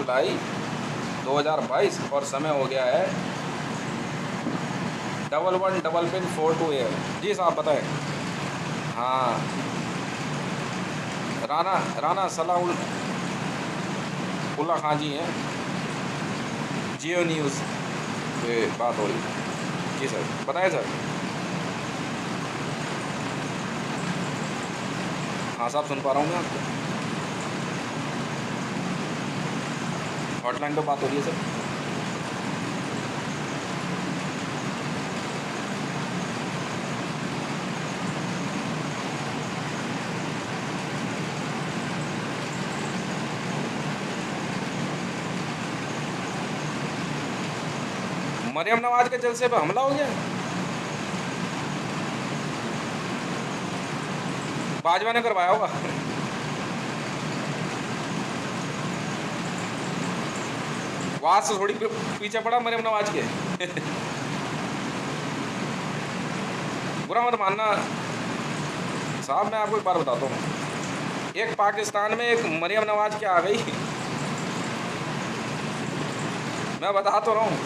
जुलाई 2022 और समय हो गया है 11 जी साहब बताएं। हाँ, राना सलाउल्ला खां जी हैं, जियो न्यूज़ पे बात हो रही है। जी सर बताएं सर। हाँ साहब सुन पा रहा हूँ मैं आपको। हॉटलाइन पे बात हो रही है सर। मरियम नवाज के जलसे पे हमला हो गया। बाजवा ने करवाया होगा। वहां से थोड़ी पीछे पड़ा मरियम नवाज के। बुरा मत मानना साहब, मैं आपको एक बार बताता हूँ। एक पाकिस्तान में एक मरियम नवाज क्या आ गई। मैं बता तो रहा हूँ।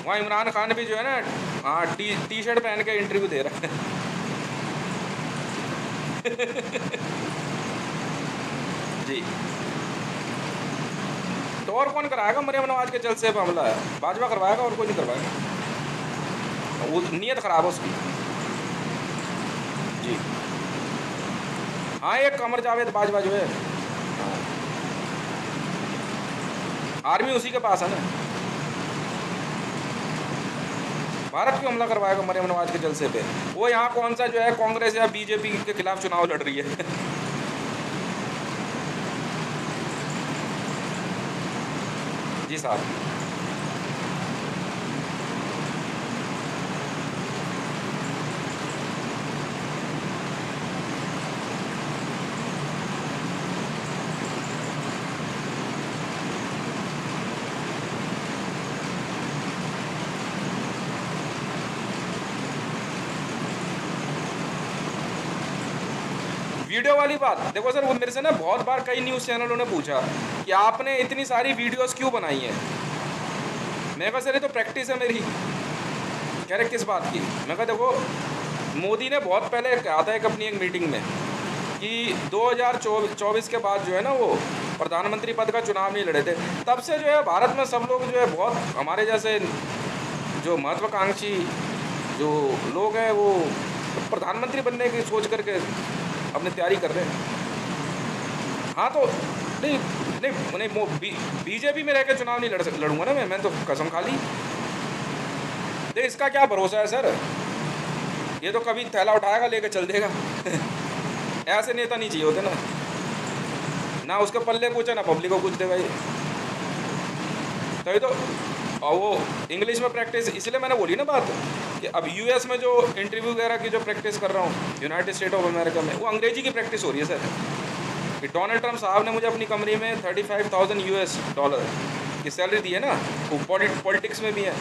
वहाँ इमरान खान भी जो है ना, हाँ टी शर्ट पहन के इंटरव्यू दे रहा है। जी, तो और कौन कराएगा मरियम नवाज के जलसे पे हमला? है बाजवा करवाएगा और कोई नहीं करवाएगा। वो नीयत खराब है उसकी। जी हाँ, एक कमर जावेद बाजवा जो है, आर्मी उसी के पास है ना। भारत क्यों हमला करवाएगा मरियम नवाज के जलसे पे? वो यहाँ कौन सा जो है कांग्रेस या बीजेपी के खिलाफ चुनाव लड़ रही है। जी साहब। वीडियो वाली बात देखो सर, वो मेरे से ना बहुत बार कई न्यूज़ चैनलों ने पूछा कि आपने इतनी सारी वीडियोस क्यों बनाई हैं। मैं कहा सर ये तो प्रैक्टिस है मेरी। कह रहे किस बात की? मैं कहा देखो, मोदी ने बहुत पहले कहा था एक अपनी एक मीटिंग में कि 2024 के बाद जो है ना वो प्रधानमंत्री पद का चुनाव नहीं लड़े थे। तब से जो है भारत में सब लोग जो है बहुत हमारे जैसे जो महत्वाकांक्षी जो लोग हैं वो प्रधानमंत्री बनने की सोच करके अपनी तैयारी कर रहे हैं। हाँ तो नहीं नहीं नहीं, बीजेपी में रह के चुनाव नहीं लड़ूंगा ना मैं तो कसम खा ली। देख इसका क्या भरोसा है सर, ये तो कभी थैला उठाएगा लेके चल देगा। ऐसे नेता नहीं चाहिए होते ना उसके पल्ले कुछ है ना पब्लिक को कुछ देगा ये। तभी तो और वो इंग्लिश में प्रैक्टिस, इसलिए मैंने बोली ना बात कि अब यूएस में जो इंटरव्यू वगैरह की जो प्रैक्टिस कर रहा हूँ यूनाइटेड स्टेट ऑफ अमेरिका में, वो अंग्रेजी की प्रैक्टिस हो रही है सर। कि डोनाल्ड ट्रंप साहब ने मुझे अपनी कमरे में $35,000 की सैलरी दी है ना, वो पॉलिटिक्स में भी है।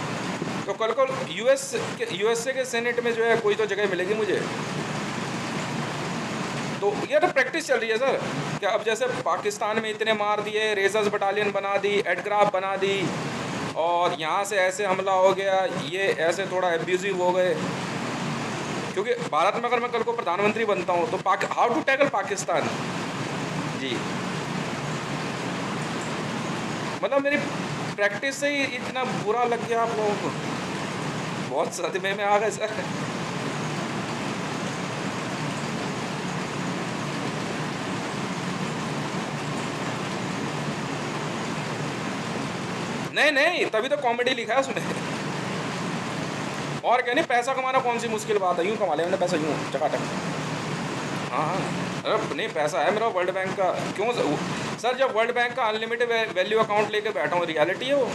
तो कल को यूएसए के सेनेट में जो है कोई तो जगह मिलेगी मुझे। तो ये तो प्रैक्टिस चल रही है सर कि अब जैसे पाकिस्तान में इतने मार दिए, रेजर्स बटालियन बना दी, एडक्राफ्ट बना दी, और यहाँ से ऐसे हमला हो गया, ये ऐसे थोड़ा एब्यूजिव हो गए। क्योंकि भारत में अगर मैं कल को प्रधानमंत्री बनता हूँ तो हाउ टू टैकल पाकिस्तान। जी मतलब मेरी प्रैक्टिस से ही इतना बुरा लग गया आप लोगों को, बहुत सदमे में आ गए सर। नहीं तभी तो कॉमेडी लिखा है उसमें। और क्या नहीं, पैसा कमाना कौन सी मुश्किल बात है, यूँ कमा ले मैंने पैसा यूँ चकाचक। हाँ अरे नहीं पैसा है मेरा वर्ल्ड बैंक का। क्यों सर, जब वर्ल्ड बैंक का अनलिमिटेड वैल्यू अकाउंट लेके बैठा हूँ, रियलिटी है वो।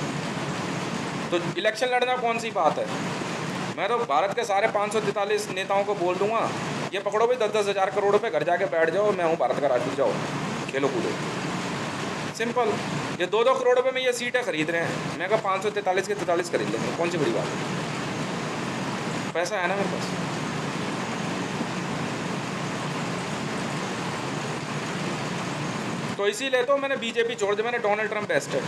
तो इलेक्शन लड़ना कौन सी बात है? मैं तो भारत के सारे 543 नेताओं को बोल दूंगा ये पकड़ो भाई 10-10 हज़ार करोड़ रुपए, घर जाके बैठ जाओ, मैं हूँ भारत का राजदूत, जाओ खेलो कूदो। सिंपल। ये 2-2 करोड़ रुपए में ये सीटें खरीद रहे हैं, मैं कहा 543 के 43 खरीद लेंगे, कौन सी बड़ी बात है? पैसा है ना मेरे पास। तो इसीलिए तो मैंने बीजेपी छोड़ दी, मैंने डोनाल्ड ट्रंप बेस्ट है।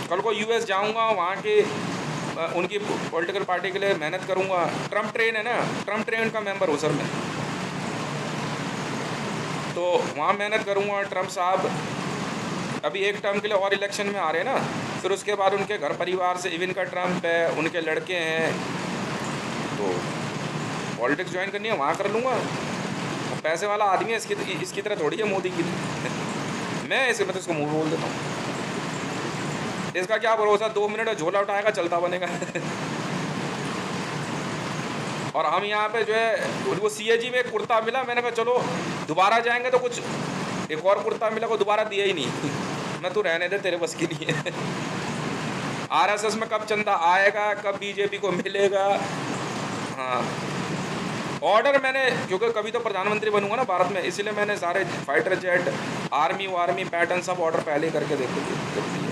कल को यूएस जाऊंगा, वहाँ के उनकी पॉलिटिकल पार्टी के लिए मेहनत करूंगा। ट्रंप ट्रेन है ना, ट्रंप ट्रेन का मेंबर हूँ सर मैं, तो वहाँ मेहनत करूंगा। ट्रंप साहब अभी एक टर्म के लिए और इलेक्शन में आ रहे हैं ना, फिर उसके बाद उनके घर परिवार से इवन का ट्रंप है, उनके लड़के हैं, तो पॉलिटिक्स ज्वाइन करनी है वहाँ कर लूँगा। पैसे वाला आदमी है, इसकी तरह थोड़ी है मोदी की मैं इसे मतलब इसको मुँह बोल देता हूँ। इसका क्या भरोसा, 2 मिनट झोला उठाएगा चलता बनेगा और हम यहाँ पे जो है वो सीएजी में एक कुर्ता मिला, मैंने कहा चलो दोबारा जाएंगे तो कुछ एक और कुर्ता मिला, को दोबारा दिया ही नहीं मैं तू रहने दे, तेरे बस की नहीं है आरएसएस में कब चंदा आएगा, कब बीजेपी को मिलेगा। हाँ ऑर्डर मैंने, क्योंकि कभी तो प्रधानमंत्री बनूंगा ना भारत में, इसीलिए मैंने सारे फाइटर जेट, आर्मी पैटर्न सब ऑर्डर पहले ही करके देख दिए।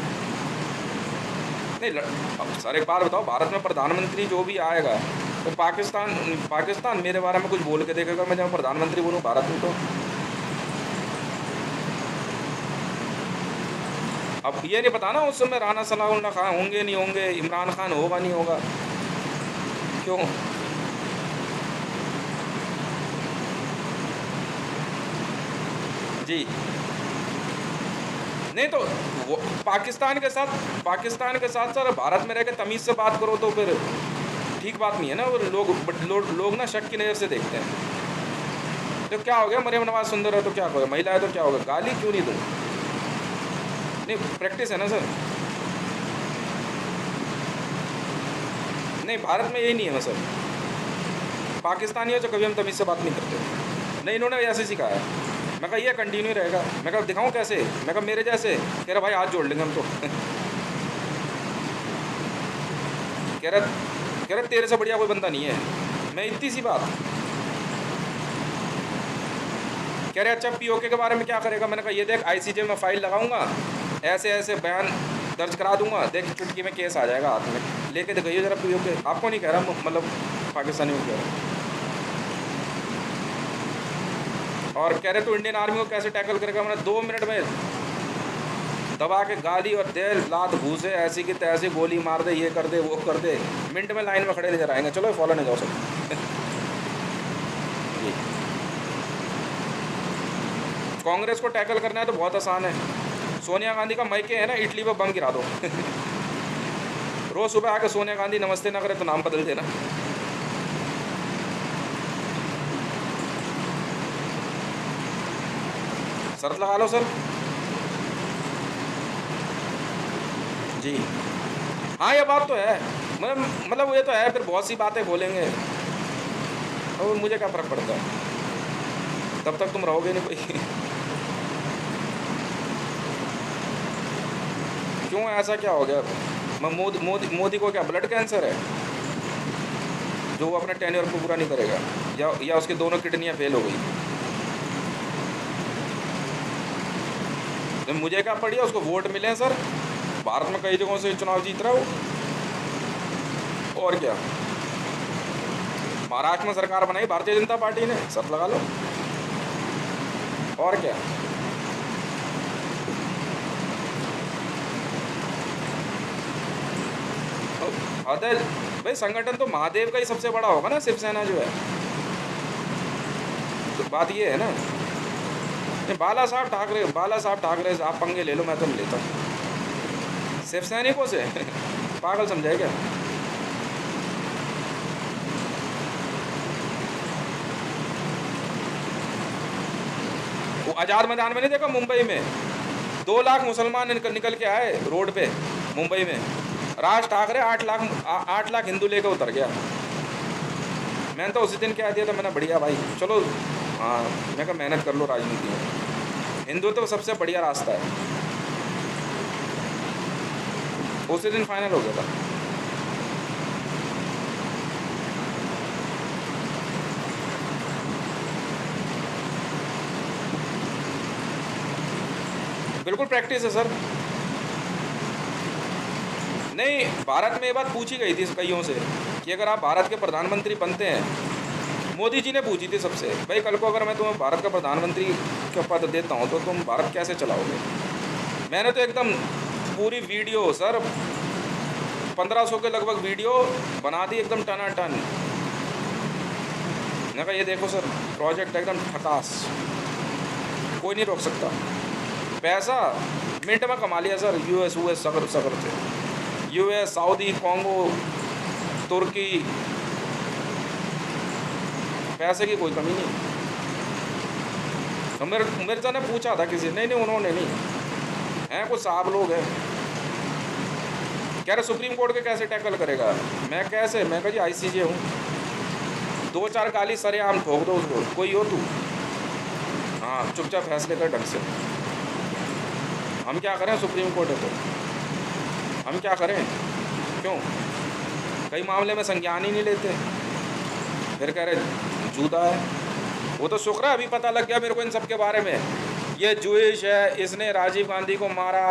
नहीं अब सर एक बार बताओ, भारत में प्रधानमंत्री जो भी आएगा तो पाकिस्तान मेरे बारे में कुछ बोल के देखेगा मैं जब प्रधानमंत्री बनूँ भारत में। तो अब ये नहीं पता ना उस समय राना सलाउल्लाह खान होंगे नहीं होंगे, इमरान खान होगा नहीं होगा, क्यों? जी नहीं तो वो पाकिस्तान के साथ सर भारत में रह के तमीज़ से बात करो तो फिर ठीक बात नहीं है ना। वो लोग ना शक की नज़र से देखते हैं। तो क्या हो गया, मरियम नवाज सुंदर है तो क्या हो गया, महिला है तो क्या होगा, गाली क्यों नहीं दूँ? नहीं प्रैक्टिस है ना सर। नहीं भारत में यही नहीं है ना सर, पाकिस्तानियों से कभी हम तमीज़ से बात नहीं करते। नहीं इन्होंने ऐसे सिखाया, मैं कहा ये कंटिन्यू रहेगा। मैं कहा दिखाऊं कैसे, मैं कहा मेरे जैसे, कह रहा भाई हाथ जोड़ लेंगे हम तो कह रहा तेरे से बढ़िया कोई बंदा नहीं है। मैं इतनी सी बात, कह रहे अच्छा पीओके के बारे में क्या करेगा। मैंने कहा ये देख आईसीजे में फाइल लगाऊंगा, ऐसे ऐसे बयान दर्ज करा दूंगा, देख चुटकी में केस आ जाएगा हाथ में, लेके दिखाइए जरा पीओके। आपको नहीं कह रहा, मतलब पाकिस्तानी में कह रहा। और कह रहे तो इंडियन आर्मी को कैसे टैकल करेगा। मैंने 2 मिनट में दबा के गाली और दे लात घूसे, ऐसी की तैसी गोली मार दे, ये कर दे वो कर दे, मिनट में लाइन में खड़े नजर आएंगे। चलो फॉलो नहीं जाओ सब कांग्रेस को टैकल करना है तो बहुत आसान है। सोनिया गांधी का मायके है ना, इटली पर बम गिरा दो रोज़ सुबह आके सोनिया गांधी नमस्ते ना करे तो नाम बदल देना। शर्त लगा लो सर। जी हाँ ये बात तो है, मतलब ये तो है, फिर बहुत सी बातें बोलेंगे और मुझे क्या फ़र्क पड़ता है, तब तक तुम रहोगे नहीं कोई क्यों ऐसा क्या हो गया? मोदी को क्या ब्लड कैंसर है जो वो अपने टेन्योर को पूरा नहीं करेगा, या उसकी दोनों किडनियाँ फेल हो गई? तो मुझे क्या पड़ी है, उसको वोट मिले हैं सर, भारत में कई जगहों से चुनाव जीत रहा हो। और क्या, महाराष्ट्र में सरकार बनाई भारतीय जनता पार्टी ने, सब लगा लो। और क्या, अरे भाई संगठन तो महादेव का ही सबसे बड़ा होगा ना, शिवसेना जो है। तो बात ये है ना, बाला साहब ठाकरे आप पंगे ले लो, मैं तो नहीं लेता शिव सैनिकों से पागल समझाए क्या? वो आज़ाद मैदान में नहीं देखा, मुंबई में 2 लाख मुसलमान निकल के आए रोड पे मुंबई में, राज ठाकरे 8 लाख हिंदू लेकर उतर गया। मैंने तो उसी दिन कह दिया था, मैंने बढ़िया भाई चलो, हाँ मैं कहा मेहनत कर लो राजनीति में, हिंदुत्व तो सबसे बढ़िया रास्ता है। उसी दिन फाइनल हो गया था। बिल्कुल प्रैक्टिस है सर। नहीं भारत में ये बात पूछी गई थी कईयों से कि अगर आप भारत के प्रधानमंत्री बनते हैं, मोदी जी ने पूछी थी सबसे, भाई कल को अगर मैं तुम्हें भारत का प्रधानमंत्री का पद देता हूँ तो तुम भारत कैसे चलाओगे। मैंने तो एकदम पूरी वीडियो सर 1500 के लगभग वीडियो बना दी एकदम टनाटन। मैंने कहा ये देखो सर प्रोजेक्ट एकदम ठकास, कोई नहीं रोक सकता। पैसा मिनट में कमा लिया सर, यूएस सगर सगर थे, यूएस, सऊदी, कॉन्गो, तुर्की, पैसे की कोई कमी नहीं। तो मेरे से ने पूछा था किसी, नहीं उन्होंने नहीं, हैं कुछ साहब लोग हैं, कह रहे सुप्रीम कोर्ट के कैसे टैकल करेगा। मैं कैसे, मैं कहा जी आईसीजे हूँ, 2-4 गाली सरेआम ठोक दो उसको, कोई हो तू, हाँ चुपचाप फैसले कर ढंग से। हम क्या करें, सुप्रीम कोर्ट है तो हम क्या करें, क्यों कई मामले में संज्ञान ही नहीं लेते, फिर कह रहे जूदा है। वो तो शुक्र है अभी पता लग गया मेरे को इन सब के बारे में, ये जूइश है, इसने राजीव गांधी को मारा,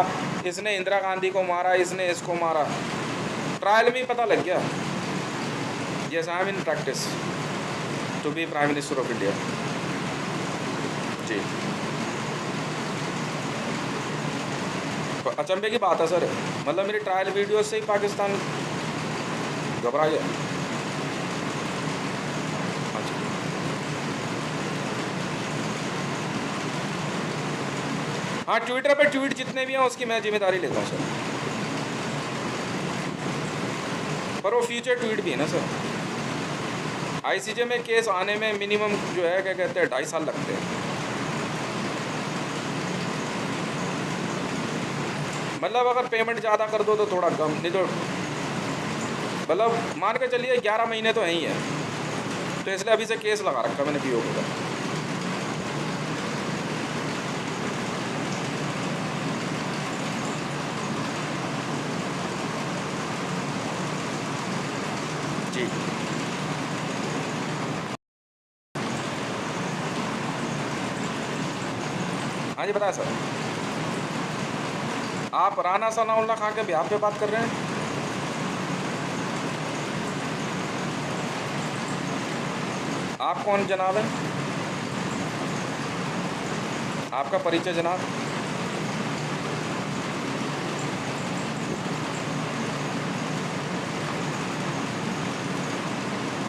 इसने इंदिरा गांधी को मारा, इसने इसको मारा, ट्रायल में ही पता लग गया। Yes I am in practice to be prime minister of India. जी तो अचंभे की बात है सर, मतलब मेरी ट्रायल वीडियो से ही पाकिस्तान घबरा गया। हाँ ट्विटर पे ट्वीट जितने भी हैं उसकी मैं जिम्मेदारी लेता हूँ सर, पर वो फ्यूचर ट्वीट भी है ना सर। आईसीजे में केस आने में मिनिमम जो है क्या कहते हैं 2.5 साल लगते हैं, मतलब अगर पेमेंट ज़्यादा कर दो तो थोड़ा कम, नहीं तो मतलब मान के चलिए 11 महीने तो है ही है, तो इसलिए अभी से केस लगा रखा मैंने पीओ का। जी हाँ जी बताया सर। आप राना सनाउल्लाह खां के बिहाफ पे बात कर रहे हैं। आप कौन जनाब हैं, आपका परिचय जनाब।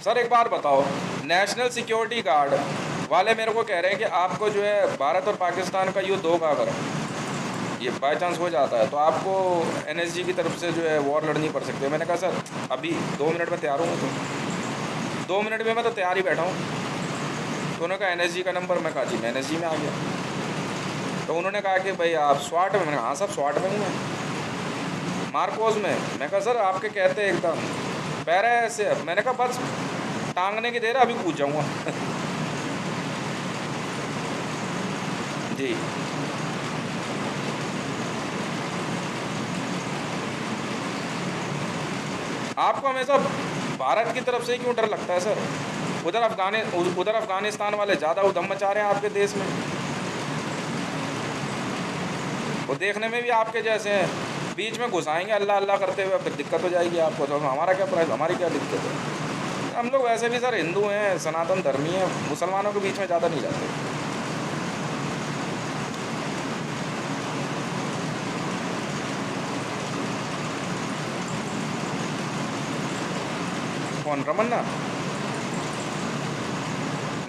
सर एक बात बताओ, नेशनल सिक्योरिटी गार्ड वाले मेरे को कह रहे हैं कि आपको जो है भारत और पाकिस्तान का युद्ध होगा, अगर ये बाई चांस हो जाता है तो आपको एनएसजी की तरफ से जो है वॉर लड़नी पड़ सकती है। मैंने कहा सर अभी 2 मिनट में तैयार हूँ, तो 2 मिनट में मैं तो तैयार ही बैठा हूँ। तो उन्होंने कहा एनएसजी का नंबर, मैं कहा जी मैं एनएसजी में आ गया। तो उन्होंने कहा कि भाई आप स्वाट में, मैंने कहा हाँ सब स्वाट में हूँ मैं, मार्कोस में। मैं कहा सर आपके कहते एकदम पैरा ऐसे, मैंने कहा बस टांगने की देर है, अभी पूछ जाऊँगा। जी आपको हमेशा भारत की तरफ से ही क्यों डर लगता है सर। उधर अफगानिस्तान वाले ज़्यादा उधम मचा रहे हैं आपके देश में, वो देखने में भी आपके जैसे हैं, बीच में घुसाएंगे अल्लाह अल्लाह करते हुए, फिर दिक्कत हो जाएगी आपको। तो हमारा क्या प्राइस, हमारी क्या दिक्कत है। हम लोग वैसे भी सर हिंदू हैं, सनातन धर्मी हैं, मुसलमानों के बीच में ज़्यादा नहीं जाते। कौन, रमन्ना?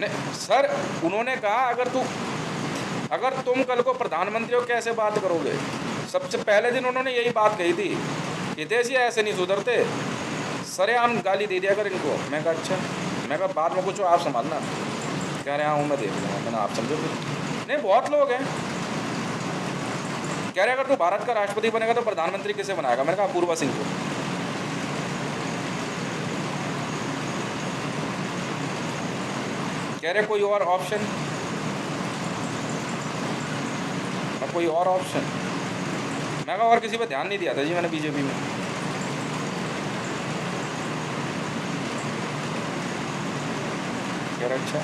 नहीं सर उन्होंने कहा अगर तुम कल को प्रधानमंत्री हो कैसे बात करोगे। सबसे पहले दिन उन्होंने यही बात कही थी कि देश ये ऐसे नहीं सुधरते, सरेआम गाली दे दिया कर इनको। मैं कहा अच्छा, मैं कहा बाद में कुछ आप संभालना। कह रहे हाँ मैं देख लूँगा। मैंने आप समझो फिर। नहीं बहुत लोग हैं कह रहे अगर तू भारत का राष्ट्रपति बनेगा तो प्रधानमंत्री किसे बनाएगा। मैंने कहा अपूर्वा सिंह को। कह रहे कोई और ऑप्शन, कोई और ऑप्शन। मैं कहा और किसी पे ध्यान नहीं दिया था जी मैंने बीजेपी में। कह रहे अच्छा।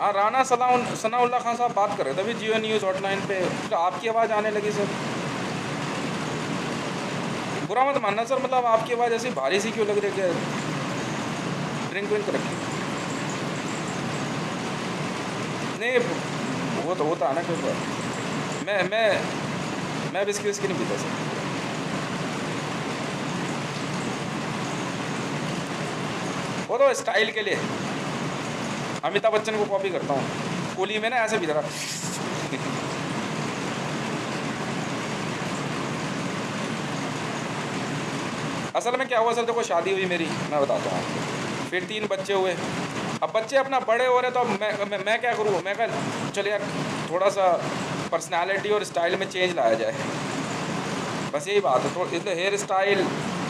हाँ, राना सनाउल्लाह खान साहब बात कर रहे थे अभी जियो न्यूज़ हॉटलाइन पे, तो आपकी आवाज़ आने लगी सर। बुरा मत मानना सर, मतलब आपकी आवाज़ ऐसी भारी सी क्यों लग रही है? ड्रिंक विंक रखी? नहीं, वो तो होता है ना कोई बात। मैं बिस्की विस्की नहीं पीता सर। वो तो स्टाइल के लिए, अमिताभ बच्चन को कॉपी करता हूँ, कुली में ना ऐसे भी जरा। असल में क्या हुआ सर, देखो शादी हुई मेरी, मैं बताता हूँ आपको, फिर 3 बच्चे हुए। अब बच्चे अपना बड़े हो रहे तो अब मैं क्या करूँ, मैं कहा चल यार थोड़ा सा पर्सनालिटी और स्टाइल में चेंज लाया जाए, बस यही बात है। तो इसलिए हेयर स्टाइल,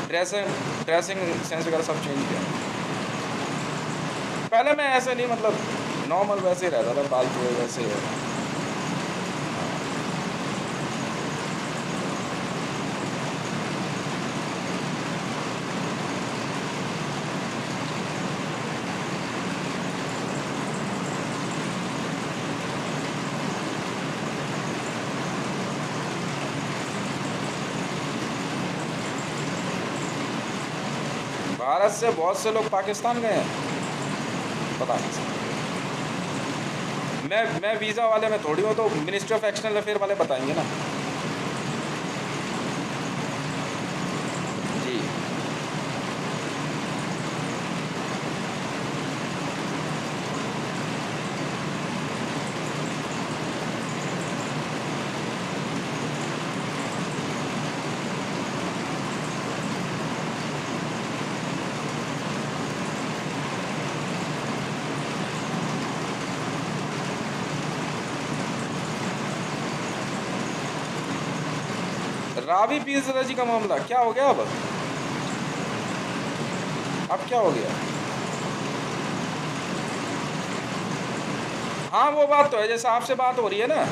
ड्रेसिंग सेंस वगैरह सब चेंज किया। पहले मैं ऐसे नहीं, मतलब नॉर्मल वैसे ही रहता था, फालतू वैसे ही है। भारत से बहुत से लोग पाकिस्तान गए हैं, पता नहीं सर। मैं वीज़ा वाले में थोड़ी हूँ, तो मिनिस्ट्री ऑफ एक्सटर्नल अफेयर वाले बताएंगे ना जी। रावी पीर जी का मामला क्या हो गया अब क्या हो गया? हाँ, वो बात तो है, जैसे आपसे बात हो रही है ना,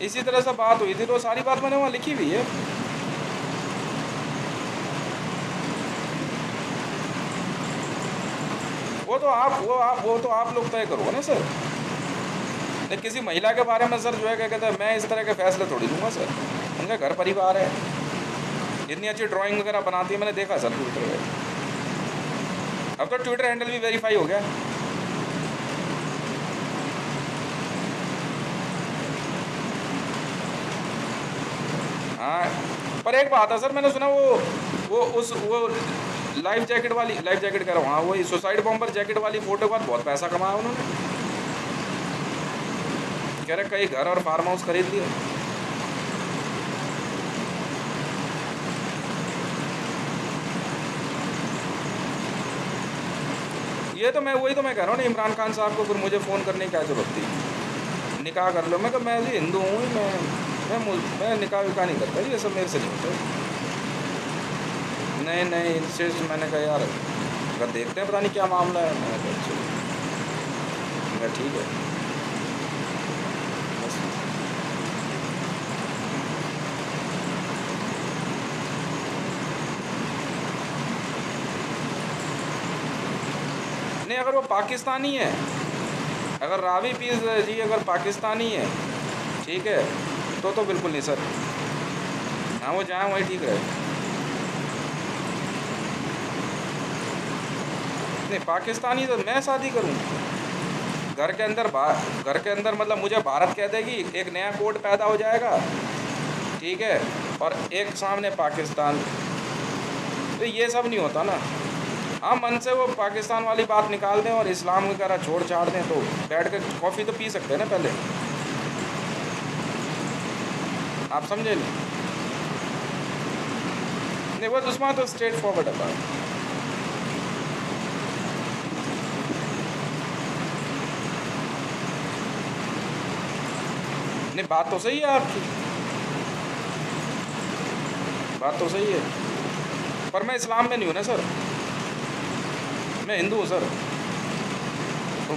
इसी तरह से बात हुई थी, तो सारी बात मैंने वहाँ लिखी हुई है। वो तो आप लोग तय करोगे ना सर। नहीं, किसी महिला के बारे में सर जो है क्या कहते हैं, मैं इस तरह के फैसले थोड़ी दूंगा सर, उनका घर परिवार है, इतनी अच्छी ड्राइंग वगैरह बनाती है, मैंने देखा सर ट्विटर पे। अब तो ट्विटर हैंडल भी वेरीफाई हो गया। हाँ, पर एक बात है सर, मैंने सुना वो लाइफ जैकेट कह रहा हूँ, हाँ वही सुसाइड बॉम्बर जैकेट वाली फोटो के बाद बहुत पैसा कमाया उन्होंने। कह रहे कई घर और फार्म हाउस खरीद लिए। ये तो मैं वही तो मैं कह रहा हूँ ना, इमरान खान साहब को फिर मुझे फ़ोन करने की क्या जरूरत थी? निकाह कर लो। मैं कहा मैं भी हिंदू हूँ, मैं निकाह विकाह नहीं करता, ये सब मेरे से नहीं होता। नहीं इनसे मैंने कहा यार अगर देखते हैं, पता नहीं क्या मामला है। मैंने कहा चलो, मैं कहा ठीक है बस। नहीं, अगर वो पाकिस्तानी है, अगर रावी पीर जी अगर पाकिस्तानी है, ठीक है, तो बिल्कुल नहीं सर। हाँ, वो जाए वही ठीक है। नहीं, पाकिस्तानी तो मैं शादी करूँ घर के अंदर मतलब मुझे भारत कह देगी, एक नया कोड पैदा हो जाएगा, ठीक है, और एक सामने पाकिस्तान, तो ये सब नहीं होता ना। हाँ, मन से वो पाकिस्तान वाली बात निकाल दें और इस्लाम वगैरह छोड़ छाड़ दें, तो बैठ कर कॉफ़ी तो पी सकते हैं ना पहले, आप समझे नहीं बस उसमें तो स्ट्रेट फॉरवर्ड है बात। नहीं, बात तो सही है आपकी, बात तो सही है, पर मैं इस्लाम में नहीं हूँ ना सर, मैं हिंदू हूँ सर, तो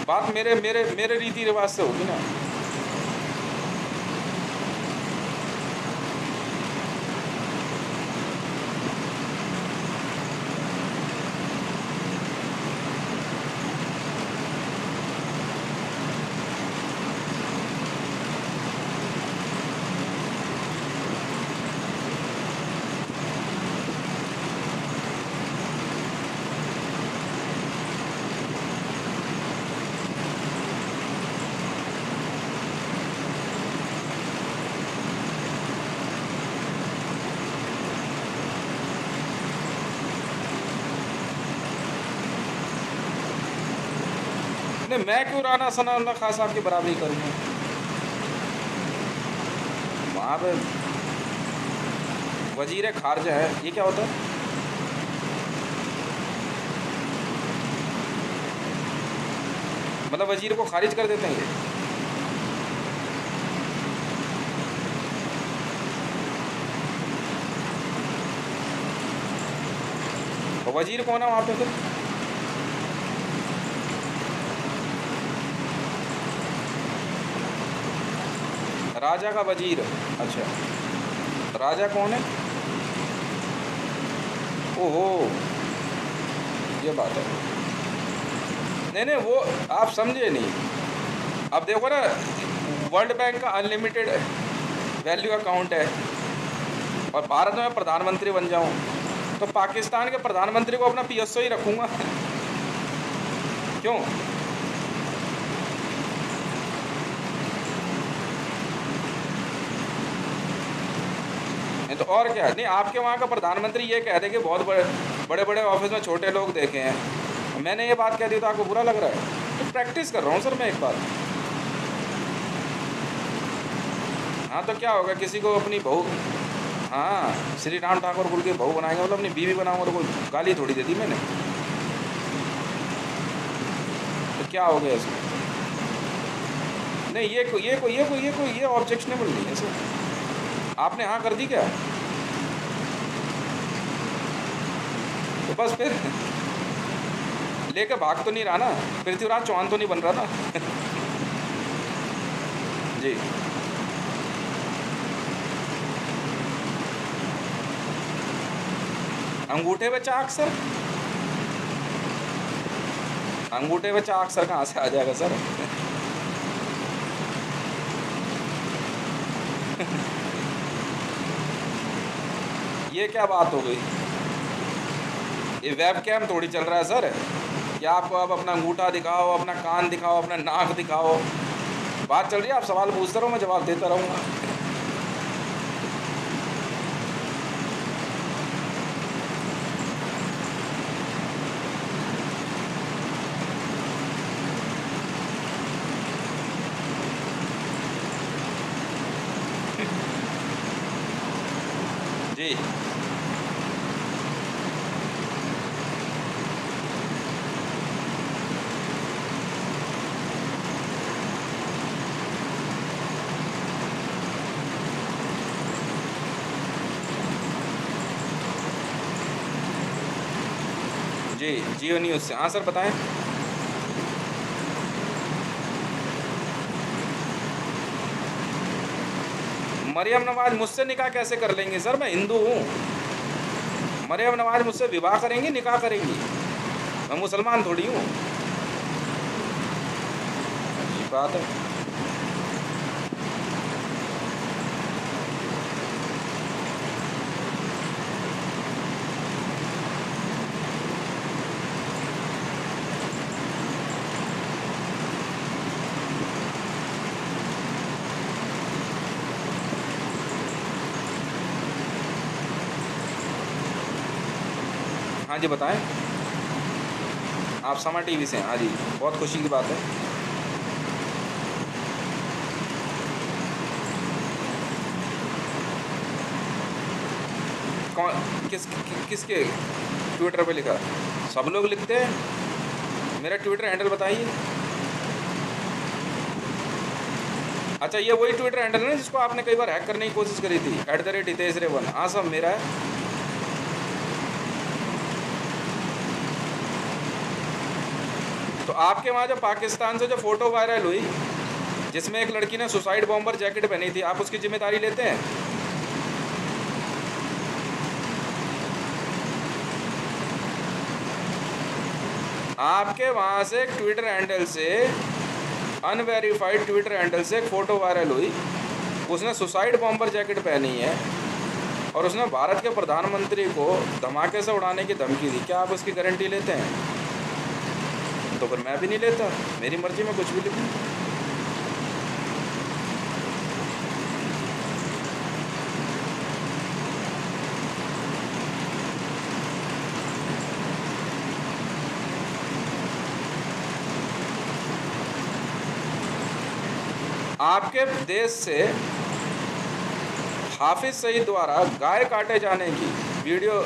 बात मेरे मेरे मेरे रीति रिवाज से होगी ना। नहीं, मैं क्यों राना सनाउल्लाह खां साहब की बराबरी करूँगा? वहाँ पे वजीर खारजा है, ये क्या होता है? मतलब वजीर को खारिज कर देते हैं ये? तो वजीर कौन है वहाँ पे फिर? राजा का वजीर? अच्छा, राजा कौन है? ओहो, ये बात है। नहीं नहीं, वो आप समझे नहीं। अब देखो ना, वर्ल्ड बैंक का अनलिमिटेड वैल्यू अकाउंट है और भारत में मैं प्रधानमंत्री बन जाऊं तो पाकिस्तान के प्रधानमंत्री को अपना पीएसओ ही रखूंगा। क्यों? नहीं तो और क्या? नहीं, आपके वहाँ का प्रधानमंत्री ये कह दे कि बहुत बड़े बड़े ऑफिस में छोटे लोग देखे हैं, मैंने ये बात कह दी तो आपको बुरा लग रहा है? तो प्रैक्टिस कर रहा हूँ सर मैं एक बार। हाँ तो क्या होगा, किसी को अपनी बहू, हाँ श्री राम ठाकुर कुल की बहू बनाएंगे, मतलब अपनी बीवी बनाऊंगा तो कोई गाली थोड़ी दे दी मैंने। तो क्या हो गया इसमें? नहीं, ये ऑब्जेक्शनेबल नहीं है सर। आपने हाँ कर दी क्या? तो बस फिर लेके भाग तो नहीं रहा ना, पृथ्वीराज चौहान तो नहीं बन रहा ना। जी, अंगूठे पे चाक सर? अंगूठे पे चाक सर कहाँ से आ जाएगा सर? ये क्या बात हो गई? ये वेब कैम थोड़ी चल रहा है सर कि आपको अब अपना अंगूठा दिखाओ, अपना कान दिखाओ, अपना नाक दिखाओ। बात चल रही है, आप सवाल पूछते रहो, मैं जवाब देता रहूँगा। जी, जी, जियो न्यूज़ से। हाँ सर बताएं। मरियम नवाज मुझसे निकाह कैसे कर लेंगी सर? मैं हिंदू हूँ। मरियम नवाज मुझसे विवाह करेंगी, निकाह करेंगी? मैं मुसलमान थोड़ी हूँ। अच्छी बात है। हाँ जी बताएं। आप समा टीवी से हैं? हाँ जी, बहुत खुशी की बात है। कौन, किसके ट्विटर पे लिखा? सब लोग लिखते हैं। मेरा ट्विटर हैंडल बताइए। अच्छा, ये वही ट्विटर हैंडल है ना जिसको आपने कई बार हैक करने की कोशिश करी थी? @हितेश1। हाँ सब मेरा है। तो आपके वहाँ जो पाकिस्तान से जो फ़ोटो वायरल हुई जिसमें एक लड़की ने सुसाइड बॉम्बर जैकेट पहनी थी, आप उसकी जिम्मेदारी लेते हैं? आपके वहाँ से एक ट्विटर हैंडल से, अनवेरीफाइड ट्विटर हैंडल से एक फ़ोटो वायरल हुई, उसने सुसाइड बॉम्बर जैकेट पहनी है और उसने भारत के प्रधानमंत्री को धमाके से उड़ाने की धमकी दी। क्या आप उसकी गारंटी लेते हैं? तो फिर मैं भी नहीं लेता, मेरी मर्जी में कुछ भी लिखूँ। आपके देश से हाफिज सईद द्वारा गाय काटे जाने की वीडियो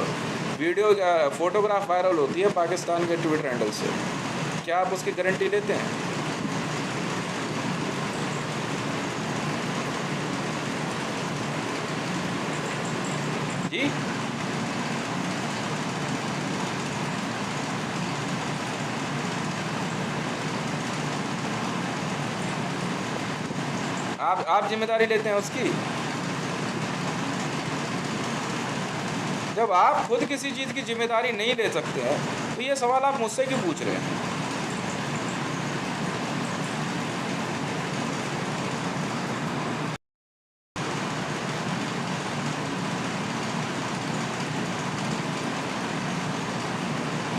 वीडियो फोटोग्राफ वायरल होती है पाकिस्तान के ट्विटर हैंडल से, क्या आप उसकी गारंटी लेते हैं? जी, आप जिम्मेदारी लेते हैं उसकी? जब आप खुद किसी चीज़ की जिम्मेदारी नहीं ले सकते हैं तो ये सवाल आप मुझसे क्यों पूछ रहे हैं?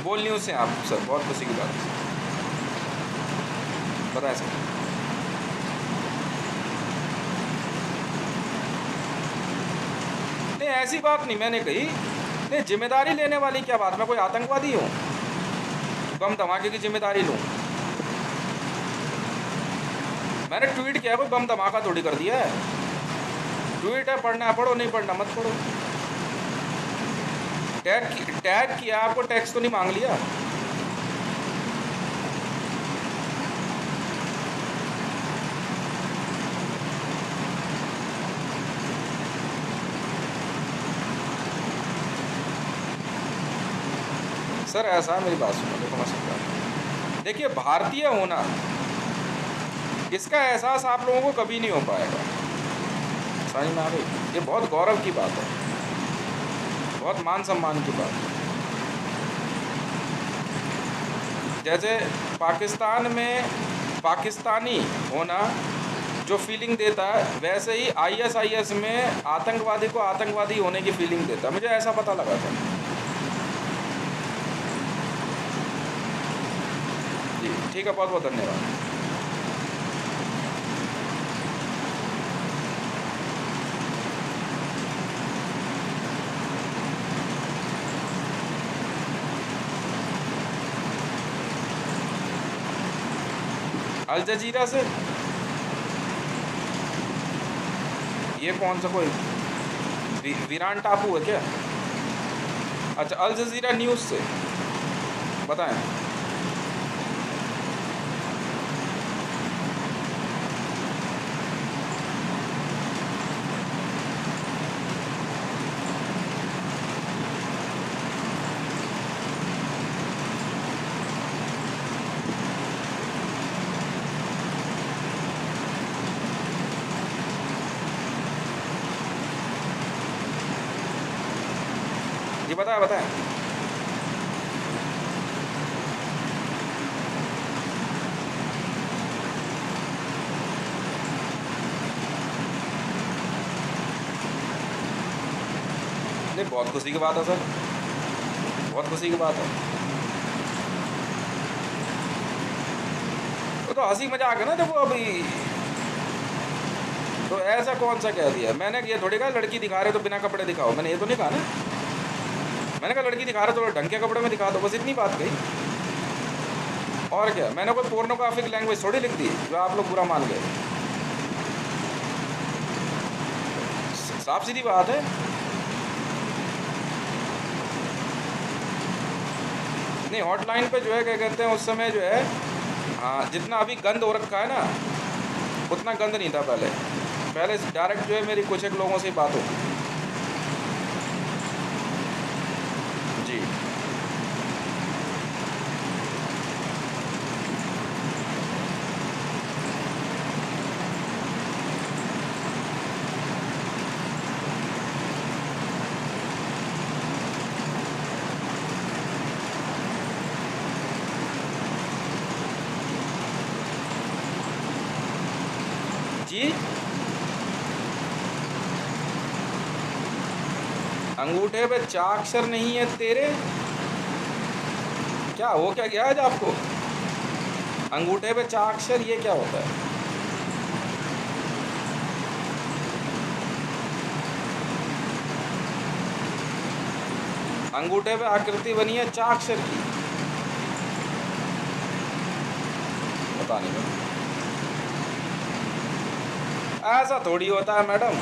बोल न्यूज़ से आप सर, बहुत खुशी की बात है, बताएं सर। नहीं, ऐसी बात नहीं मैंने कही। नहीं, जिम्मेदारी लेने वाली क्या बात, मैं कोई आतंकवादी हूँ बम धमाके की जिम्मेदारी लूँ? मैंने ट्वीट किया, कोई बम धमाका थोड़ी कर दिया है। ट्वीट है, पढ़ना है पढ़ो, नहीं पढ़ना मत पढ़ो। टैग किया, आपको टैक्स तो नहीं मांग लिया? सर ऐसा है, मेरी बात सुनो, देखो मैं समझा। देखिए, भारतीय होना इसका एहसास आप लोगों को कभी नहीं हो पाएगा, समझ में आ गई? ये बहुत गौरव की बात है, बहुत मान सम्मान की बात है। जैसे पाकिस्तान में पाकिस्तानी होना जो फीलिंग देता है, वैसे ही आईएसआईएस में आतंकवादी को आतंकवादी होने की फीलिंग देता है। मुझे ऐसा पता लगा था जी। ठीक है, बहुत बहुत धन्यवाद। अल जजीरा से? ये कौन सा कोई वीरान टापू है क्या? अच्छा, अल जजीरा न्यूज़ से बताएं। जी बताएं बताएं। नहीं, बहुत खुशी की बात है सर, बहुत खुशी की बात है। वो तो हंसी मजाक है ना, देखो अभी तो ऐसा कौन सा कह दिया मैंने? ये थोड़ी कहा लड़की दिखा रहे तो बिना कपड़े दिखाओ, मैंने ये तो नहीं कहा ना। मैंने कहा लड़की दिखा रहे तो ढंग के कपड़े में दिखा दो, बस इतनी बात कही। और क्या, मैंने कोई पोर्नोग्राफिक लैंग्वेज थोड़ी लिख दी जो आप लोग बुरा मान गए। साफ सीधी बात है। नहीं, हॉटलाइन पे जो है क्या कहते हैं, उस समय जो है, हाँ, जितना अभी गंद हो रखा है ना, उतना गंद नहीं था पहले। पहले डायरेक्ट जो है मेरी कुछ एक लोगों से ही बात होती जी। जी, अंगूठे पे चाक्षर नहीं है तेरे? क्या हो क्या गया आज आपको? अंगूठे पे चाक्षर ये क्या होता है? अंगूठे पे आकृति बनी है चाक्षर की, पता नहीं मैं। ऐसा थोड़ी होता है मैडम,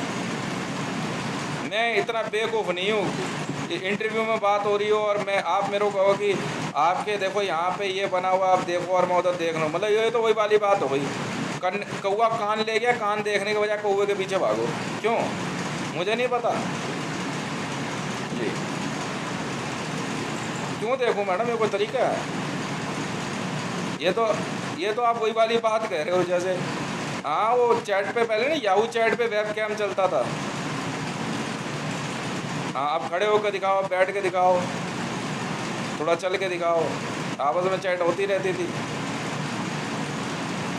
मैं इतना बेवकूफ़ नहीं हूँ कि इंटरव्यू में बात हो रही हो और मैं आप मेरे को कहो कि आपके देखो यहाँ पे ये बना हुआ आप देखो और मैं उधर देख लूँ, मतलब ये तो वही वाली बात हो गई। कौवा कान ले गया, कान देखने के बजाय कौवे के पीछे भागो। क्यों? मुझे नहीं पता जी, क्यों देखूँ मैडम, ये कोई तरीका है? ये तो आप वही वाली बात कह रहे हो जैसे, हाँ वो चैट पे पहले ना याहू चैट पे वेब कैम चलता था। हाँ आप खड़े होकर दिखाओ, बैठ के दिखाओ, थोड़ा चल के दिखाओ, आपस में चैट होती रहती थी।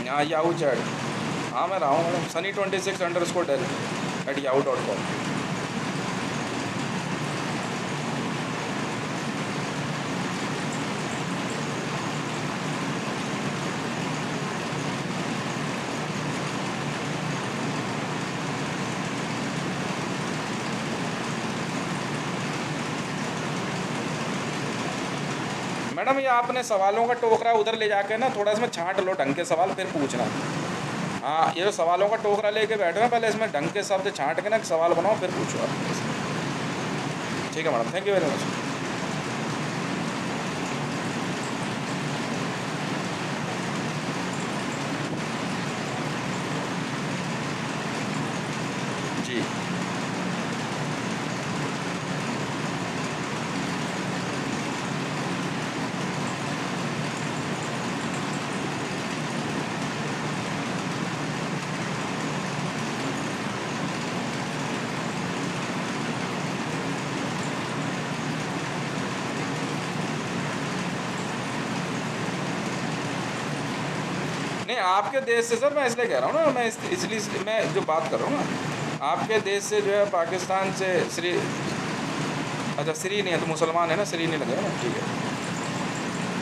हाँ याहू चैट, हाँ मैं रहा हूँ मैडम, sunny26_del@yahoo.com। मैडम ये आपने सवालों का टोकरा उधर ले जाके ना थोड़ा इसमें छांट लो ढंग के सवाल, फिर पूछना। हाँ ये जो सवालों का टोकरा लेके बैठे ना, पहले इसमें ढंग के शब्द छांट के ना सवाल बनाओ, फिर पूछो आप। ठीक है madam, thank you very much. जी नहीं, आपके देश से सर मैं इसलिए कह रहा हूँ ना, मैं इसलिए मैं जो बात कर रहा हूँ ना, आपके देश से जो है पाकिस्तान से श्री, अच्छा श्री नहीं है तो मुसलमान है ना, श्री नहीं लगेगा ना, ठीक है।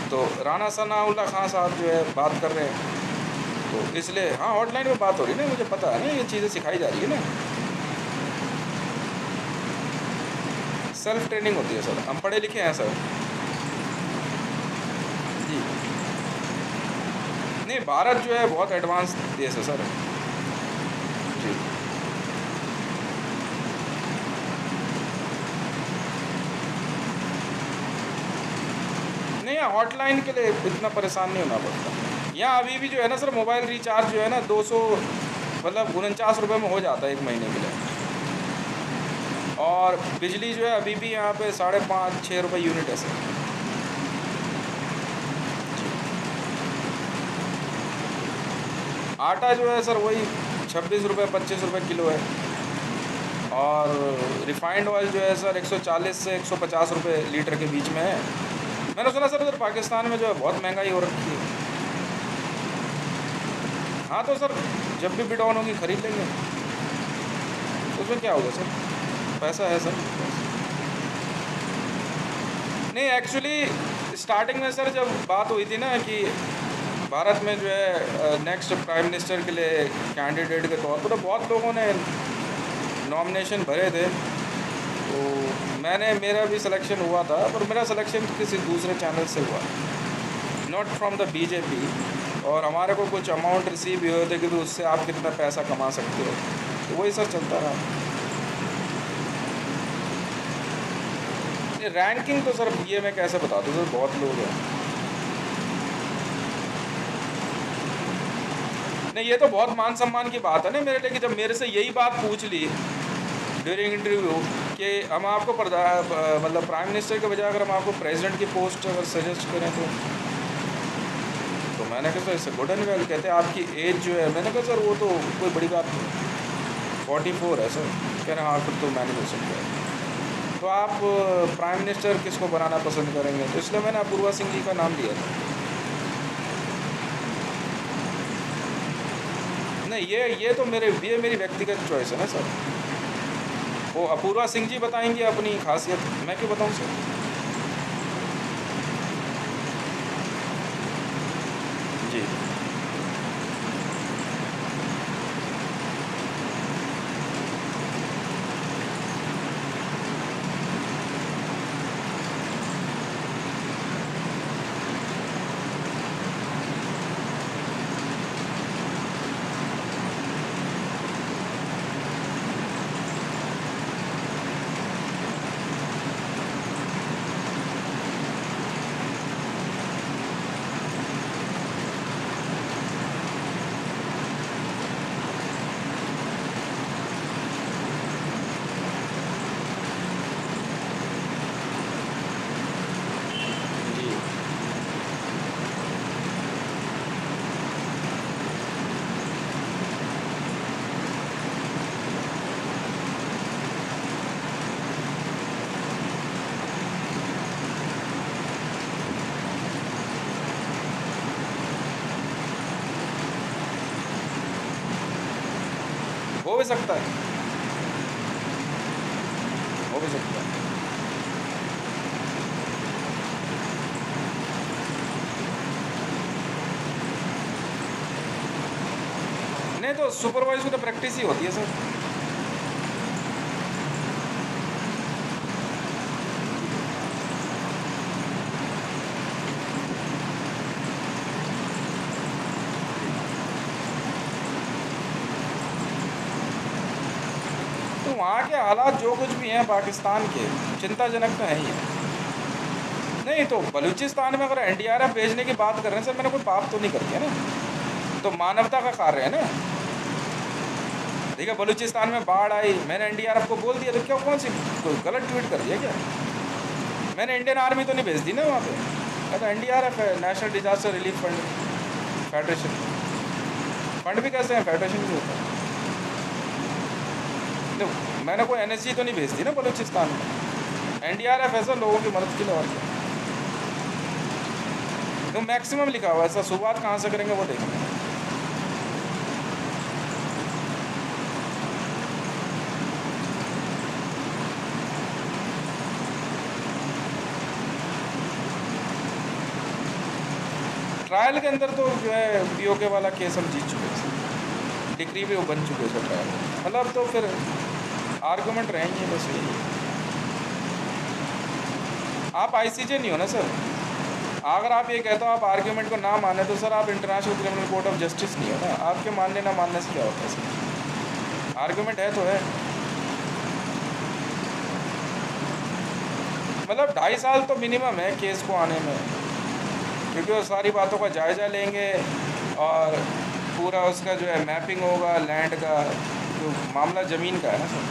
तो राना सनाउल्लाह खान साहब जो है बात कर रहे हैं, तो इसलिए हाँ हॉटलाइन में बात हो रही है ना, मुझे पता है ना, ये चीज़ें सिखाई जा रही है ना, सेल्फ ट्रेनिंग होती है सर, हम पढ़े लिखे हैं सर जी। नहीं भारत जो है बहुत एडवांस देश है सर जी। नहीं हॉटलाइन के लिए इतना परेशान नहीं होना पड़ता। यहाँ अभी भी जो है ना सर, मोबाइल रिचार्ज जो है ना 200 मतलब 49 रुपये में हो जाता है 1 महीने के लिए, और बिजली जो है अभी भी यहाँ पे 5.5-6 रुपये यूनिट है सर। आटा जो है सर वही 26 रुपये 25 रुपये किलो है, और रिफाइंड ऑयल जो है सर 140 से 150 रुपये लीटर के बीच में है। मैंने सुना सर उधर पाकिस्तान में जो है बहुत महंगाई हो रखी है। हाँ तो सर जब भी बिड ऑन होगी ख़रीद लेंगे, उसमें क्या होगा सर, पैसा है सर। नहीं एक्चुअली स्टार्टिंग में सर जब बात हुई थी ना कि भारत में जो है नेक्स्ट प्राइम मिनिस्टर के लिए कैंडिडेट के तौर पर, तो बहुत लोगों ने नॉमिनेशन भरे थे, तो मेरा भी सिलेक्शन हुआ था, पर मेरा सिलेक्शन किसी दूसरे चैनल से हुआ, नॉट फ्रॉम द बीजेपी, और हमारे को कुछ अमाउंट रिसीव भी हुए थे कि तो उससे आप कितना पैसा कमा सकते हो, तो वही सर चलता रहा। रैंकिंग तो सर ये मैं कैसे बता दूँ सर, बहुत लोग हैं। नहीं ये तो बहुत मान सम्मान की बात है ना मेरे लिए, कि जब मेरे से यही बात पूछ ली ड्यूरिंग इंटरव्यू कि हम आपको मतलब प्राइम मिनिस्टर के बजाय अगर हम आपको प्रेसिडेंट की पोस्ट अगर सजेस्ट करें तो मैंने कहा सर इससे गुड एंड वेल। कहते हैं आपकी एज जो है, मैंने कहा सर वो तो कोई बड़ी बात नहीं, 44 है सर। कह रहे हाँ फिर तो मैंने हो सकता है, तो आप प्राइम मिनिस्टर किसको बनाना पसंद करेंगे, तो इसलिए मैंने अपूर्वा सिंह जी का नाम लिया था। नहीं ये तो मेरी व्यक्तिगत चॉइस है ना सर, वो अपूर्वा सिंह जी बताएंगे अपनी खासियत, मैं क्यों बताऊं सर। जी हो भी सकता है, हो भी सकता है। नहीं तो सुपरवाइज तो प्रैक्टिस ही होती है सर। तो वहाँ के हालात जो कुछ भी हैं पाकिस्तान के, चिंताजनक तो है ही है। नहीं तो बलूचिस्तान में अगर एनडीआरएफ भेजने की बात कर रहे हैं सर, मैंने कोई पाप तो नहीं कर दिया ना, तो मानवता का कार्य है ना। देखिए बलूचिस्तान में बाढ़ आई, मैंने एनडीआरएफ को बोल दिया, तो क्या कौन सी कोई गलत ट्वीट कर दिया क्या? मैंने इंडियन आर्मी तो नहीं भेज दी ना वहाँ पे, तो एनडीआरएफ है, national disaster relief fund, federation fund भी कैसे हैं, फेडरेशन भी होता है। तो मैंने कोई एनएसजी तो नहीं भेज दी ना बलूचिस्तान में, एनडीआरएफ ऐसा लोगों की मदद के लिए। और क्या तो मैक्सिमम लिखा हुआ है, ऐसा शुरुआत कहाँ से करेंगे वो देखेंगे। ट्रायल के अंदर तो जो है पीओके वाला केस हम जीत चुके हैं, डिग्री भी वो बन चुके हैं ट्रायल, मतलब तो फिर आर्गूमेंट रहेंगे बस यही। आप आईसीजे नहीं हो ना सर, अगर आप ये कहते हो आप आर्ग्यूमेंट को ना माने तो सर आप international criminal court of justice नहीं हो ना। आपके मानने ना मानने से क्या होता है सर, आर्ग्यूमेंट है तो है। मतलब 2.5 साल तो मिनिमम है केस को आने में, क्योंकि वो सारी बातों का जायज़ा लेंगे और पूरा उसका जो है मैपिंग होगा लैंड का, जो मामला ज़मीन का है ना सर।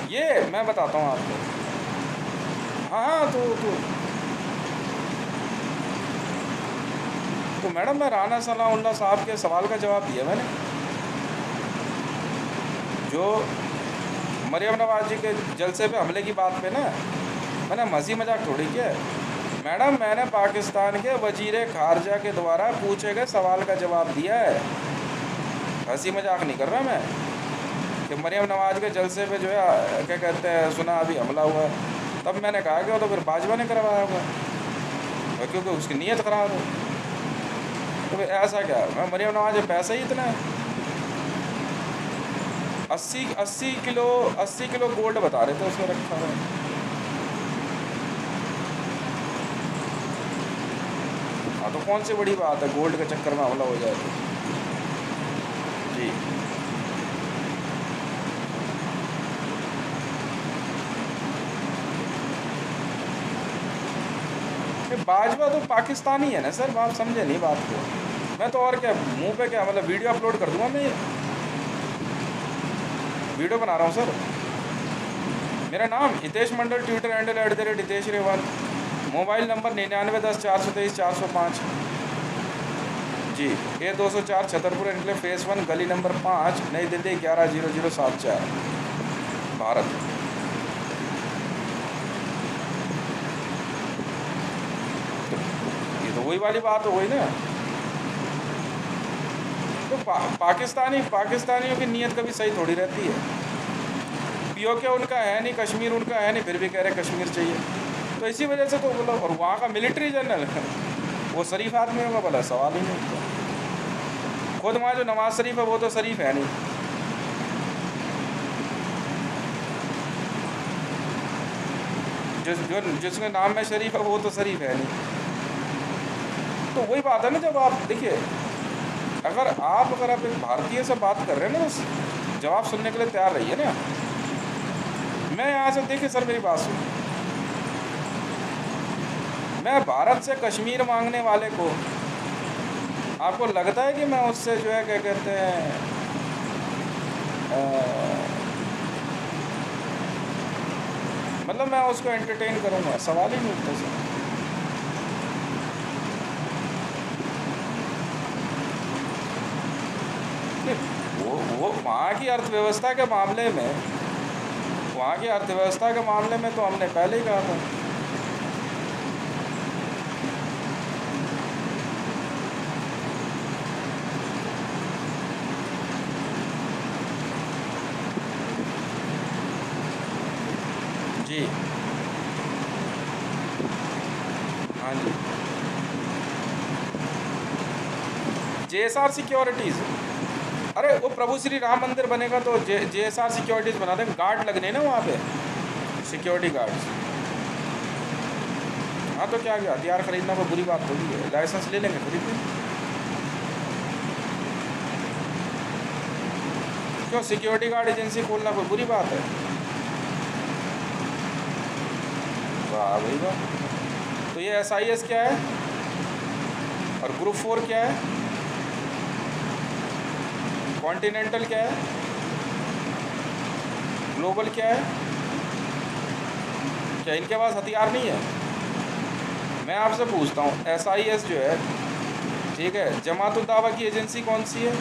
ये मैं बताता हूँ आपको। हाँ तो मैडम मैं राना सनाउल्लाह साहब के सवाल का जवाब दिया मैंने, जो मरियम नवाज जी के जलसे पे हमले की बात पे ना, मैंने मज़ी मजाक थोड़ी किया है मैडम, मैंने पाकिस्तान के वजीर खारजा के द्वारा पूछे गए सवाल का जवाब दिया है, हंसी मजाक नहीं कर रहा मैं। कि मरियम नवाज के जलसे पे जो है क्या कहते हैं सुना अभी हमला हुआ है, तब मैंने कहा कि वो तो फिर बाजवा ने करवाया होगा क्योंकि उसकी नीयत ख़राब है। तो फिर ऐसा क्या, मैं मरियम नवाज के पैसे ही इतना है, 80 किलो गोल्ड बता रहे थे उसमें रखा हुआ। हाँ तो कौन सी बड़ी बात है गोल्ड के चक्कर में हमला हो जाए तो। जी बाजवा तो पाकिस्तानी है ना सर, आप समझे नहीं बात को। मैं तो और क्या मुंह पे क्या मतलब वीडियो अपलोड कर दूंगा, मैं वीडियो बना रहा हूँ सर। मेरा नाम Hitesh Mandal, Twitter handle @Hitesh Rewal, mobile number 9910 423 405 जी, A204 छतरपुर एनक्लेव फेस 1 गली नंबर 5 नई दिल्ली 110074 भारत। तो वही वाली बात हो गई ना। तो पाकिस्तानियों की नीयत कभी सही थोड़ी रहती है। पीओके उनका है नहीं, कश्मीर उनका है नहीं, फिर भी कह रहे कश्मीर चाहिए। तो इसी वजह से तो बोला, और वहाँ का मिलिट्री जनरल वो शरीफ आदमी होगा, बोला सवाल ही नहीं उठता। खुद वहाँ जो नवाज शरीफ है वो तो शरीफ है नहीं, जिसके नाम में शरीफ है वो तो शरीफ है नहीं। तो वही बात है ना, जब आप देखिए अगर आप एक भारतीय से बात कर रहे हैं ना, तो जवाब सुनने के लिए तैयार रहिए ना। मैं यहाँ से देखिए सर मेरी बात सुनिए, मैं भारत से कश्मीर मांगने वाले को, आपको लगता है कि मैं उससे जो है क्या कहते हैं मतलब मैं उसको एंटरटेन करूँगा, सवाल ही नहीं उठता सर। वो वहाँ की अर्थव्यवस्था के मामले में, वहाँ की अर्थव्यवस्था के मामले में तो हमने पहले ही कहा था। जी हाँ जी। JSR सिक्योरिटीज़, अरे वो प्रभु श्री राम मंदिर बनेगा तो JSR सिक्योरिटीज़ बना देंगे, गार्ड लगने ना वहाँ पे, सिक्योरिटी गार्ड्स। हाँ तो क्या गया, हथियार खरीदना कोई बुरी बात थोड़ी है, लाइसेंस ले लेंगे, खरीद लेंगे। क्यों, सिक्योरिटी गार्ड एजेंसी खोलना कोई बुरी बात है? वाह भाई वाह। तो ये SIS क्या है और ग्रुप 4 क्या है, कॉन्टिनेंटल क्या है, ग्लोबल क्या है? क्या इनके पास हथियार नहीं है? मैं आपसे पूछता हूँ, SIS जो है, ठीक है, जमात उद दावा की एजेंसी कौन सी है?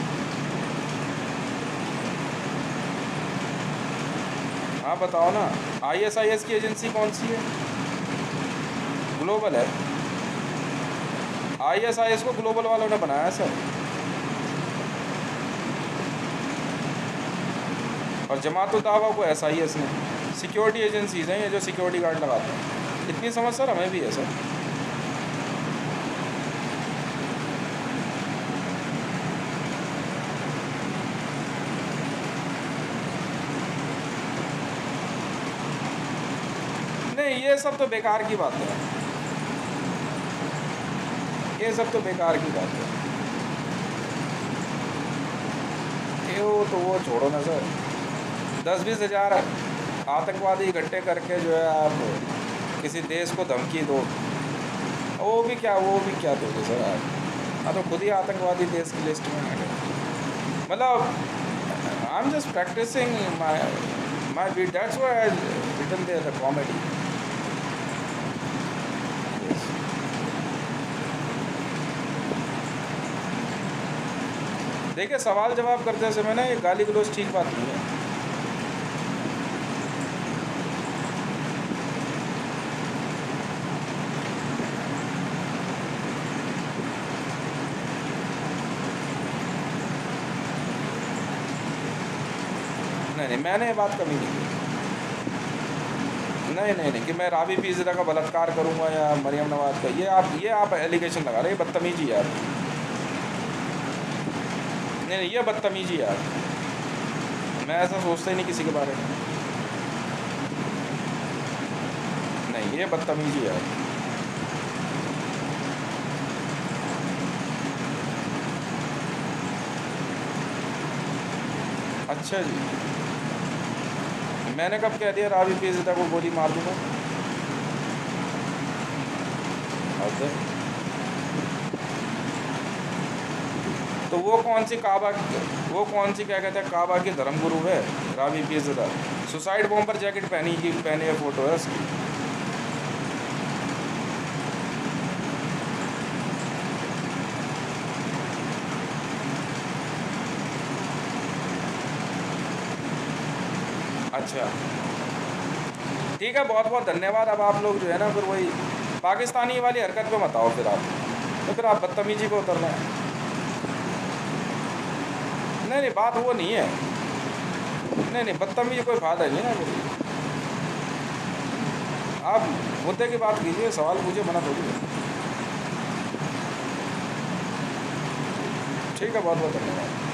हाँ बताओ ना। ISIS की एजेंसी कौन सी है? ग्लोबल है। ISIS को ग्लोबल वालों ने बनाया सर, और जमात उद दावा को SIS ने। सिक्योरिटी एजेंसीज हैं ये जो सिक्योरिटी गार्ड लगाते हैं। इतनी समझ सर हमें भी है सर। नहीं, ये सब तो बेकार की बात है, ये सब तो बेकार की बात है। ये वो छोड़ो ना सर, 10-20 हज़ार आतंकवादी इकट्ठे करके जो है आप किसी देश को धमकी दो, वो भी क्या दोगे सर आप? हाँ तो खुद ही आतंकवादी देश की लिस्ट में आ गए। मतलब I am just practicing my beat, that's why I written there the comedy. देखिए, सवाल जवाब करते समय ना ये गाली गलौज ठीक बात नहीं है। नहीं, मैंने ये बात कभी नहीं की। नहीं कि मैं रावी पीज़ा का बलात्कार करूंगा या मरियम नवाज का, ये आप एलिगेशन लगा रहे हैं, बदतमीजी यार। नहीं, ये बदतमीजी यार, मैं ऐसा सोचता ही नहीं किसी के बारे में। नहीं, ये बदतमीजी यार। अच्छा जी, मैंने कब कह दिया रावी पीज़ा को गोली मार दूंगा? तो वो कौन सी क्या कहते हैं, काबा की धर्मगुरु है Ravi pizza? Suicide bomber jacket पहनी है, फोटो है उसकी। अच्छा ठीक है, बहुत बहुत धन्यवाद। अब आप लोग जो है ना फिर वही पाकिस्तानी वाली हरकत पे मत आओ फिर आप, तो फिर आप बदतमीजी पे उतरना है। नहीं, बात वो नहीं है। नहीं, बदतमीजी कोई फायदा नहीं है ना। आप मुद्दे की बात कीजिए, सवाल पूछिए, मना थोड़ी है। ठीक है, बहुत बहुत धन्यवाद।